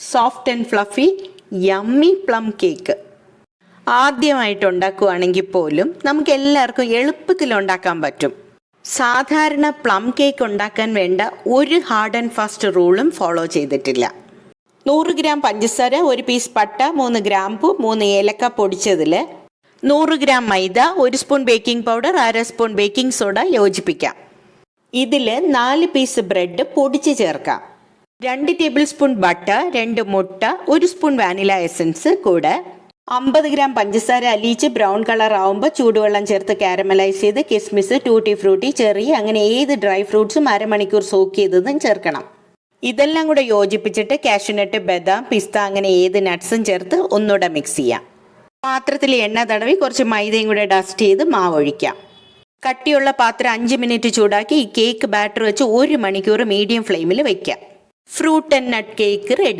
Soft and fluffy yummy plum cake. ആദ്യമായിട്ട് ഉണ്ടാക്കുകയാണെങ്കിൽ പോലും നമുക്ക് എല്ലാവർക്കും എളുപ്പത്തിൽ ഉണ്ടാക്കാൻ പറ്റും. സാധാരണ പ്ലം കേക്ക് ഉണ്ടാക്കാൻ വേണ്ട ഒരു ഹാർഡ് ആൻഡ് ഫാസ്റ്റ് റൂളും ഫോളോ ചെയ്തിട്ടില്ല. 100 ഗ്രാം പഞ്ചസാര, 1 പീസ് പട്ട, 3 ഗ്രാമ്പു, 3 ഏലക്ക പൊടിച്ചതിൽ 100 gram maida, 1 spoon baking powder, 1/2 spoon baking soda യോജിപ്പിക്കാം. ഇതിൽ 4 പീസ് ബ്രെഡ് പൊടിച്ച് ചേർക്കാം. 2 ടേബിൾ സ്പൂൺ ബട്ടർ, 2 മുട്ട, 1 സ്പൂൺ വാനില എസൻസ് കൂടെ 50 ഗ്രാം പഞ്ചസാര അലിയിച്ച് ബ്രൗൺ കളർ ആവുമ്പോൾ ചൂടുവെള്ളം ചേർത്ത് കാരമലൈസ് ചെയ്ത് കിസ്മിസ്, ടൂട്ടി ഫ്രൂട്ടി, ചെറി അങ്ങനെ ഏത് ഡ്രൈ ഫ്രൂട്ട്സും അരമണിക്കൂർ സോക്ക് ചെയ്തതും ചേർക്കണം. ഇതെല്ലാം കൂടെ യോജിപ്പിച്ചിട്ട് കാഷ്യൂനട്ട്, ബദാം, പിസ്ത അങ്ങനെ ഏത് നട്ട്സും ചേർത്ത് ഒന്നുകൂടെ മിക്സ് ചെയ്യാം. പാത്രത്തിൽ എണ്ണ തടവി കുറച്ച് മൈദയും കൂടെ ഡസ്റ്റ് ചെയ്ത് മാവ് ഒഴിക്കാം. കട്ടിയുള്ള പാത്രം 5 മിനിറ്റ് ചൂടാക്കി ഈ കേക്ക് ബാറ്റർ വെച്ച് 1 മണിക്കൂർ മീഡിയം ഫ്ലെയിമിൽ വെക്കാം. Fruit and nut cake ready.